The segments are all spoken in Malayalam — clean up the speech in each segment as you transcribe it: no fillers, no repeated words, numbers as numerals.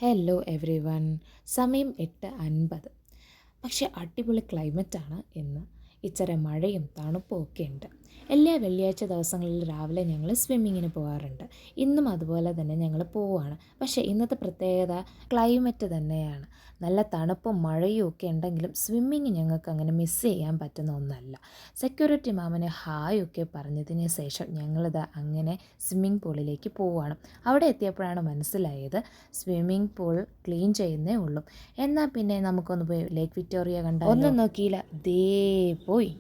Hello every one. സമയം 8:50. പക്ഷേ അടിപൊളി ക്ലൈമറ്റാണ് ഇന്ന്. ഇച്ചിരി മഴയും തണുപ്പും ഒക്കെ ഉണ്ട്. എല്ലാ വെള്ളിയാഴ്ച ദിവസങ്ങളിൽ രാവിലെ ഞങ്ങൾ സ്വിമ്മിങ്ങിന് പോകാറുണ്ട്. ഇന്നും അതുപോലെ തന്നെ ഞങ്ങൾ പോവുകയാണ്. പക്ഷേ ഇന്നത്തെ പ്രത്യേകത ക്ലൈമറ്റ് തന്നെയാണ്. നല്ല തണുപ്പും മഴയും ഒക്കെ ഉണ്ടെങ്കിലും സ്വിമ്മിങ് ഞങ്ങൾക്ക് അങ്ങനെ മിസ് ചെയ്യാൻ പറ്റുന്ന ഒന്നല്ല. സെക്യൂരിറ്റി മാമന് ഹായ് ഒക്കെ പറഞ്ഞതിന് ശേഷം ഞങ്ങളിത് അങ്ങനെ സ്വിമ്മിംഗ് പൂളിലേക്ക് പോവുകയാണ്. അവിടെ എത്തിയപ്പോഴാണ് മനസ്സിലായത് സ്വിമ്മിംഗ് പൂൾ ക്ലീൻ ചെയ്യുന്നേ ഉള്ളൂ. എന്നാൽ പിന്നെ നമുക്കൊന്ന് പോയി ലേക്ക് വിക്ടോറിയ കണ്ടാലോ. ഒന്നും നോക്കിയില്ല, ദേ പോയി.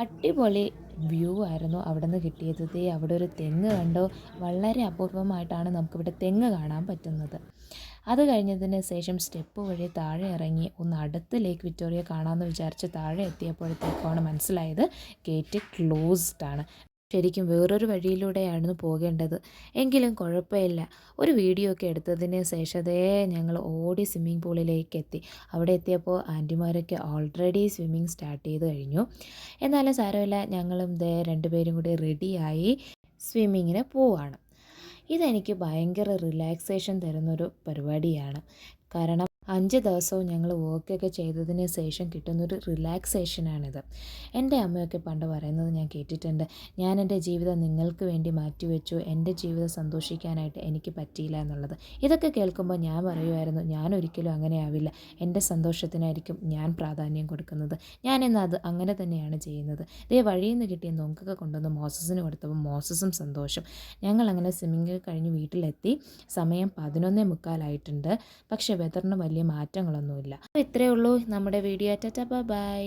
അടിപൊളി വ്യൂ ആയിരുന്നു അവിടെ നിന്ന് കിട്ടിയത്. ദേ അവിടെ ഒരു തെങ്ങ് കണ്ടോ. വളരെ അപൂർവമായിട്ടാണ് നമുക്കിവിടെ തെങ്ങ് കാണാൻ പറ്റുന്നത്. അത് കഴിഞ്ഞതിന് ശേഷം സ്റ്റെപ്പ് വഴി താഴെ ഇറങ്ങി ഒന്ന് അടുത്ത് ലേക്ക് വിക്ടോറിയ കാണാമെന്ന് വിചാരിച്ച് താഴെ എത്തിയപ്പോഴത്തേക്കാണ് മനസ്സിലായത് ഗേറ്റ് ക്ലോസ്ഡ് ആണ്. ശരിക്കും വേറൊരു വഴിയിലൂടെയായിരുന്നു പോകേണ്ടത്. എങ്കിലും കുഴപ്പമില്ല. ഒരു വീഡിയോ ഒക്കെ എടുത്തതിന് ശേഷമേ ഞങ്ങൾ ഓടി സ്വിമ്മിംഗ് പൂളിലേക്ക് എത്തി. അവിടെ എത്തിയപ്പോൾ ആൻറ്റിമാരൊക്കെ ഓൾറെഡി സ്വിമ്മിങ് സ്റ്റാർട്ട് ചെയ്ത് കഴിഞ്ഞു. എന്നാലും സാരമില്ല, ഞങ്ങളും ദേ രണ്ടുപേരും കൂടി റെഡിയായി സ്വിമ്മിങ്ങിന് പോവാണ്. ഇതെനിക്ക് ഭയങ്കര റിലാക്സേഷൻ തരുന്നൊരു പരിപാടിയാണ്. കാരണം 5 ദിവസവും ഞങ്ങൾ വർക്കൊക്കെ ചെയ്തതിന് ശേഷം കിട്ടുന്നൊരു റിലാക്സേഷനാണിത്. എൻ്റെ അമ്മയൊക്കെ പണ്ട് പറയുന്നത് ഞാൻ കേട്ടിട്ടുണ്ട്, ഞാൻ എൻ്റെ ജീവിതം നിങ്ങൾക്ക് വേണ്ടി മാറ്റിവെച്ചു, എൻ്റെ ജീവിതം സന്തോഷിക്കാനായിട്ട് എനിക്ക് പറ്റിയില്ല എന്നുള്ളത്. ഇതൊക്കെ കേൾക്കുമ്പോൾ ഞാൻ പറയുമായിരുന്നു, ഞാനൊരിക്കലും അങ്ങനെ ആവില്ല, എൻ്റെ സന്തോഷത്തിനായിരിക്കും ഞാൻ പ്രാധാന്യം കൊടുക്കുന്നത്. ഞാനിന്ന് അത് അങ്ങനെ തന്നെയാണ് ചെയ്യുന്നത്. ഇതേ വഴിയിൽ നിന്ന് കിട്ടിയ നൊങ്കൊക്കെ കൊണ്ടുവന്ന് മോസസിന് കൊടുത്തപ്പോൾ മോസസും സന്തോഷം. ഞങ്ങളങ്ങനെ സ്വിമ്മിങ് കഴിഞ്ഞ് വീട്ടിലെത്തി. സമയം 11:45 പക്ഷേ വെതറിന് വലിയ മാറ്റങ്ങളൊന്നുമില്ല. അപ്പോൾ ഇത്രയേ ഉള്ളൂ നമ്മുടെ വീഡിയോ. Tata bye.